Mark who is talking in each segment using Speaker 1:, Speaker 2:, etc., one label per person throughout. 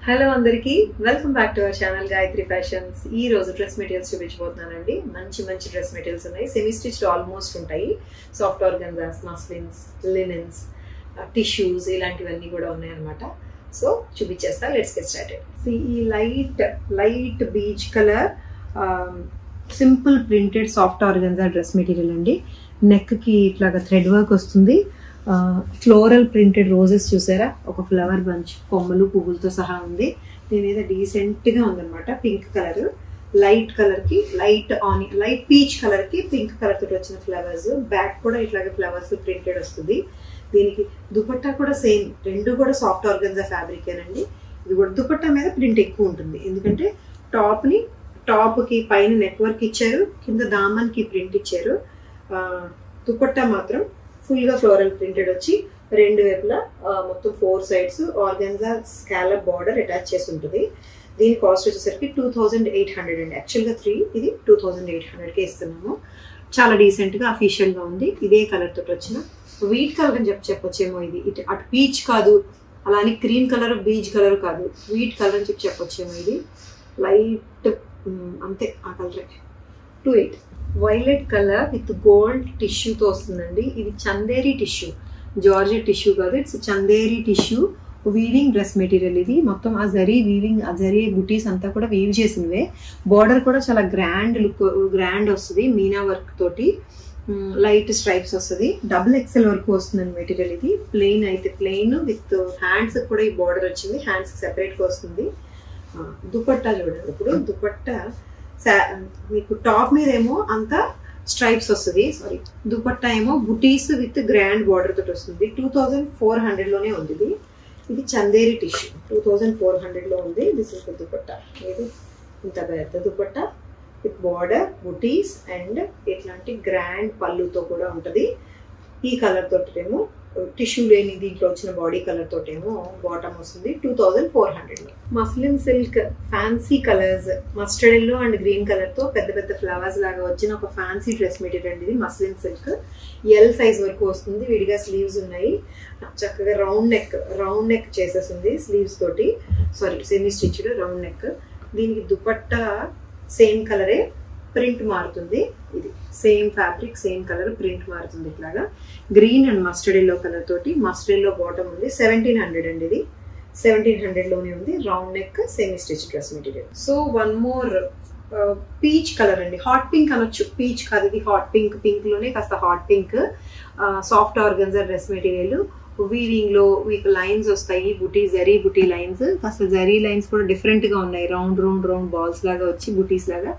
Speaker 1: Hello అందరికీ welcome back to our channel Gayatri fashions. ఈ రోజు డ్రెస్ మెటీరియల్స్ చూపించబోతున్నానండి. మంచి డ్రెస్ మెటీరియల్స్ ఉన్నాయి. సెమీ స్టిచ్డ్ ఆల్మోస్ట్ ఉంటాయి. Soft organzas, muslins, linens, tissues ఇలాంటివన్నీ కూడా ఉన్నాయన్నమాట. సో చూపించేస్తా. Let's get started. ఈ light beige colour simple printed soft organza dress material అండి. నెక్ కి ఇట్లాగా థ్రెడ్ వర్క్ వస్తుంది. ఫ్లోరల్ ప్రింటెడ్ రోజెస్ చూసారా, ఒక ఫ్లవర్ బంచ్ కొమ్మలు పువ్వులతో సహా ఉంది. దీని మీద డీసెంట్ గా ఉందన్నమాట. పింక్ కలర్, లైట్ కలర్ కి లైట్ పీచ్ కలర్ కి పింక్ కలర్ తోటి వచ్చిన ఫ్లవర్స్. బ్యాక్ కూడా ఇట్లాగే ఫ్లవర్స్ ప్రింటెడ్ వస్తుంది. దీనికి దుపట్టా కూడా సేమ్, రెండు కూడా సాఫ్ట్ ఆర్గన్జా ఫ్యాబ్రిక్ ఏనండి. ఇది కూడా దుపట్టా మీద ప్రింట్ ఎక్కువ ఉంటుంది, ఎందుకంటే టాప్ కి పైన నెక్ వర్క్ ఇచ్చారు, కింద దామన్ కి ప్రింట్ ఇచ్చారు. దుపట్టా మాత్రం ఫుల్ గా ఫ్లోరల్ ప్రింటెడ్ వచ్చి రెండు వైపులా మొత్తం 4 sides organza scallop border attach చేసి ఉంటుంది. దీని కాస్ట్ వచ్చేసరికి 2800 అండి. యాక్చువల్గా 3, ఇది 2800కే ఇస్తున్నాము. చాలా డీసెంట్ గా అఫీషియల్ గా ఉంది. ఇదే కలర్ తోటి వచ్చిన వీట్ కలర్ అని చెప్పొచ్చేమో. ఇది అటు పీచ్ కాదు, అలానే క్రీమ్ కలర్ బీచ్ కలర్ కాదు, వీట్ కలర్ అని చెప్పొచ్చేమో. ఇది లైట్ అంతే, ఆ కలరే. 28 వైలెట్ కలర్ విత్ గోల్డ్ టిష్యూతో వస్తుందండి. ఇది చందేరి టిష్యూ, జార్జెట్ టిష్యూ కాదు, it's Chanderi tissue weaving dress material. ఇది మొత్తం ఆ జరీ వీవింగ్, ఆ జరీ బుటీస్ అంతా కూడా వీవ్ చేసినవే. బార్డర్ కూడా చాలా గ్రాండ్ వస్తుంది, మీనా వర్క్ తోటి. లైట్ స్ట్రైప్స్ వస్తుంది. డబుల్ ఎక్సెల్ వరకు వస్తుందండి మెటీరియల్. ఇది ప్లెయిన్ అయితే ప్లెయిన్ విత్ హ్యాండ్స్ కూడా ఈ బార్డర్ వచ్చింది, హ్యాండ్స్ సెపరేట్ గా వస్తుంది. దుపట్టా చూడండి. ఇప్పుడు దుపట్టా మీకు టాప్ మీద ఏమో అంతా స్ట్రైప్స్ వస్తుంది, సారీ, దుపట్టా ఏమో బుటీస్ విత్ గ్రాండ్ బార్డర్ తోటి వస్తుంది. 2400 లోనే ఉంది. ఇది చందేరి టిష్యూ 2400 లో ఉంది. This is the dupatta. ఇది ఇంత పెద్ద dupatta with border, buttis and ఇట్లాంటి గ్రాండ్ పళ్ళుతో కూడా ఉంటుంది. ఈ కలర్ తోటేమో టిష్యూ లేని దీంట్లో వచ్చిన బాడీ కలర్ తోటేమో బాటమ్ వస్తుంది 2400 లో. Muslin silk fancy colours, mustard yellow and green colour తో పెద్ద పెద్ద ఫ్లవర్స్ లాగా వచ్చిన ఒక ఫ్యాన్సీ డ్రెస్ మెటీరియల్ అండి. ఇది మస్లిన్ సిల్క్ ఎల్ సైజ్ వరకు వస్తుంది. విడిగా స్లీవ్స్ ఉన్నాయి. చక్కగా రౌండ్ నెక్ చేసేసింది స్లీవ్స్ తోటి, sorry semi stitched round neck. దీనికి దుపట్టా సేమ్ కలరే, ప్రింట్ మారుతుంది. ఇది same fabric, same colour, print మారుతుంది. ఇట్లాగా green and mustard yellow colour తోటి. మస్టర్డ్ ఎల్లో బాటమ్ ఉంది. 1700 అండి. ఇది 1700 లోనే ఉంది. Round neck semi stitch dress material. So one more peach colour అండి. హాట్ పింక్ అనొచ్చు, పీచ్ కాదు, ఇది హాట్ పింక్. పింక్ లోనే కాస్త hot pink soft organza dress material. Weaving లో మీకు లైన్స్ వస్తాయి, జరీ బుటీ లైన్స్. కాస్త జరీ లైన్స్ కూడా డిఫరెంట్ గా ఉన్నాయి. రౌండ్ బాల్స్ లాగా వచ్చి బుటీస్ లాగా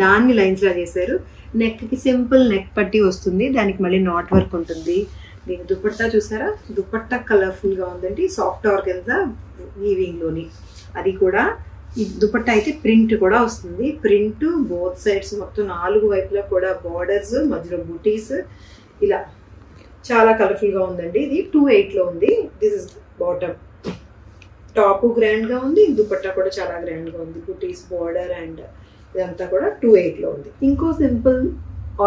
Speaker 1: దాన్ని లైన్స్ లా చేశారు. నెక్ కి సింపుల్ నెక్ పట్టి వస్తుంది, దానికి మళ్ళీ నాట్ వర్క్ ఉంటుంది. దీని దుపట్టా చూసారా, దుపట్టా కలర్ఫుల్ గా ఉందండి. సాఫ్ట్ ఆర్గన్జా వీవింగ్ లోని. అది కూడా ఈ దుపట్టా అయితే ప్రింట్ కూడా వస్తుంది. ప్రింట్ బోత్ సైడ్స్ మొత్తం 4 వైపులా కూడా బార్డర్స్, మధ్యలో బుటీస్, ఇలా చాలా కలర్ఫుల్ గా ఉందండి. ఇది 28 లో ఉంది. This is bottom. Top grand గా ఉంది, దుపట్టా కూడా చాలా గ్రాండ్ గా ఉంది. బుటీస్, బార్డర్ అండ్ ఇదంతా కూడా 28 లో ఉంది. ఇంకో సింపుల్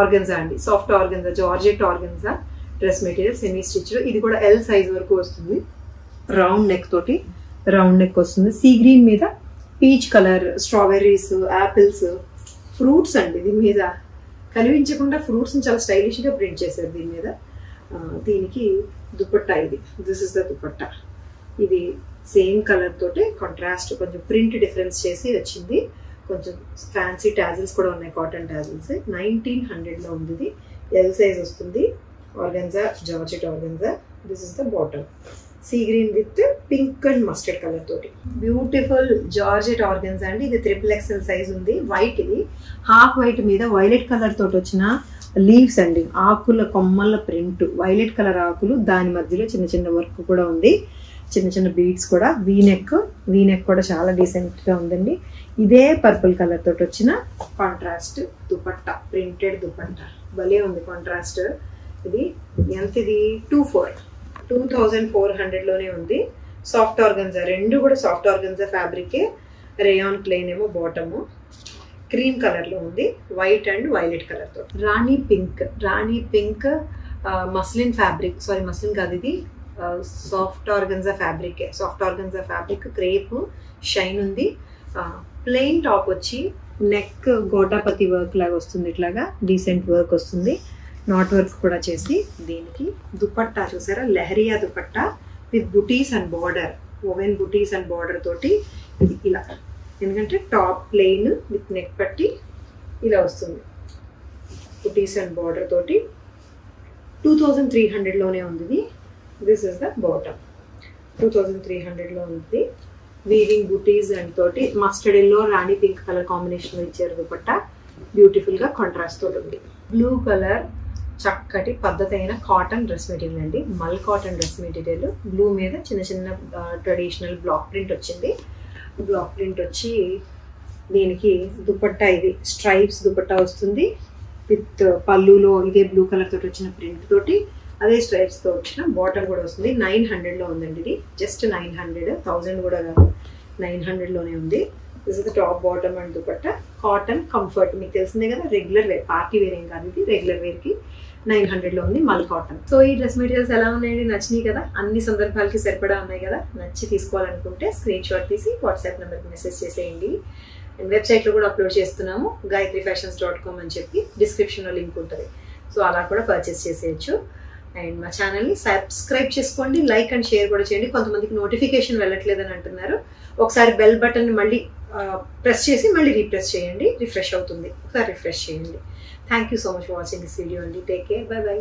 Speaker 1: ఆర్గన్జా అండి, soft organza, georgette organza dress material semi stitch. ఇది కూడా ఎల్ సైజ్ వరకు వస్తుంది. రౌండ్ నెక్ వస్తుంది. సీ గ్రీన్ మీద peach colour, strawberries, apples, fruits అండి. దీని మీద కనిపించకుండా ఫ్రూట్స్ చాలా స్టైలిష్ గా ప్రింట్ చేశారు దీని మీద. దీనికి దుపట్టా ఇది. This is the dupatta. ఇది సేమ్ కలర్ తోటి కాంట్రాస్ట్, కొంచెం ప్రింట్ డిఫరెన్స్ చేసి వచ్చింది. కొంచెం ఫ్యాన్సీ టాజిల్స్ కూడా ఉన్నాయి, కాటన్ టాజిల్స్. 1900 లో ఉంది. ఇది ఎల్ సైజ్ వస్తుంది. Organza, georgette organza. This is the bottom. Sea green with pink and mustard colour తోటి బ్యూటిఫుల్ జార్జెట్ ఆర్గన్జా అండి. ఇది 3XL సైజ్ ఉంది. వైట్, ఇది హాఫ్ వైట్ మీద వైలెట్ కలర్ తోటి వచ్చిన లీవ్స్ అండి. ఆకుల కొమ్మల ప్రింట్, వైలెట్ కలర్ ఆకులు, దాని మధ్యలో చిన్న వర్క్ కూడా ఉంది. చిన్న బీడ్స్ కూడా. వీనెక్ కూడా చాలా డీసెంట్ గా ఉందండి. ఇదే పర్పుల్ కలర్ తోటి వచ్చిన కాంట్రాస్ట్ దుపట్టా, ప్రింటెడ్ దుపట్టా. భలే ఉంది కాంట్రాస్ట్. ఇది ఎంత? ఇది 2400 లోనే ఉంది. సాఫ్ట్ ఆర్గన్జా, రెండు కూడా సాఫ్ట్ ఆర్గన్జా ఫ్యాబ్రికే. రేయాన్ ప్లెయిన్ ఏమో బాటము. క్రీమ్ కలర్ లో ఉంది, వైట్ అండ్ వైలెట్ కలర్ తో. రాణి pink muslin fabric, sorry muslin కాదు, ఇది soft organza fabric crepe shine ఉంది. ప్లెయిన్ టాప్ వచ్చి నెక్ గోటాపతి వర్క్ లాగా వస్తుంది, ఇట్లాగా డీసెంట్ వర్క్ వస్తుంది, నాట్ వర్క్ కూడా చేసి. దీనికి దుపట్టా చూసారా, లెహరియా దుపట్టా విత్ బుటీస్ అండ్ బార్డర్, ఓవెన్ బుటీస్ అండ్ బార్డర్ తోటి ఇది ఇలా. ఎందుకంటే టాప్ ప్లెయిన్ విత్ నెక్ పట్టి ఇలా వస్తుంది, బుటీస్ అండ్ బార్డర్ తోటి. 2300లోనే ఉంది. దిస్ ఇస్ ద బాటమ్, 2300లో ఉంది. వీవింగ్ బుటీస్ అండ్ తోటి మస్టర్డ్ ఎల్లో రాణి పింక్ కలర్ కాంబినేషన్ ఇచ్చారు దుపట్టా. బ్యూటిఫుల్ గా కాంట్రాస్ట్ తోటి ఉంది. బ్లూ కలర్ చక్కటి పద్ధతైన కాటన్ డ్రెస్ మెటీరియల్ అండి, మల్ కాటన్ డ్రెస్ మెటీరియల్. బ్లూ మీద చిన్న చిన్న ట్రెడిషనల్ బ్లాక్ ప్రింట్ వచ్చింది. బ్లాక్ ప్రింట్ వచ్చి దీనికి దుపట్టా ఇది స్ట్రైప్స్ దుపట్టా వస్తుంది విత్ పళ్ళులో ఇదే బ్లూ కలర్ తోటి వచ్చిన ప్రింట్ తోటి అదే స్ట్రైప్స్ తో వచ్చిన బాటమ్ కూడా వస్తుంది. 900లో ఉందండి ఇది, జస్ట్ 900, 1000 కూడా కాదు, 900లోనే ఉంది. This is the top bottom and dupatta. Cotton comfort మీకు తెలిసిందే కదా, రెగ్యులర్ వేర్, పార్టీ వేర్ ఏం కాదు ఇది, రెగ్యులర్ వేర్ కి 900లో ఉంది మల్ కాటన్. సో ఈ డ్రెస్ మెటీరియల్స్ ఎలా ఉన్నాయండి, నచ్చినాయి కదా, అన్ని సందర్భాలకి సరిపడా ఉన్నాయి కదా. నచ్చి తీసుకోవాలనుకుంటే స్క్రీన్ షాట్ తీసి వాట్సాప్ నెంబర్కి మెసేజ్ చేసేయండి. అండ్ వెబ్సైట్లో కూడా అప్లోడ్ చేస్తున్నాము, gayatrifashions.com అని చెప్పి డిస్క్రిప్షన్లో లింక్ ఉంటుంది. సో అలా కూడా పర్చేస్ చేసేయచ్చు. అండ్ మా ఛానల్ని సబ్స్క్రైబ్ చేసుకోండి, లైక్ అండ్ షేర్ కూడా చేయండి. కొంతమందికి నోటిఫికేషన్ వెళ్ళట్లేదని అంటున్నారు. ఒకసారి బెల్ బటన్ మళ్ళీ ప్రెస్ చేసి మళ్ళీ రీప్రెస్ చేయండి, రిఫ్రెష్ అవుతుంది. ఒకసారి రిఫ్రెష్ చేయండి. Thank you so much for watching this video అండి. Take care, bye by.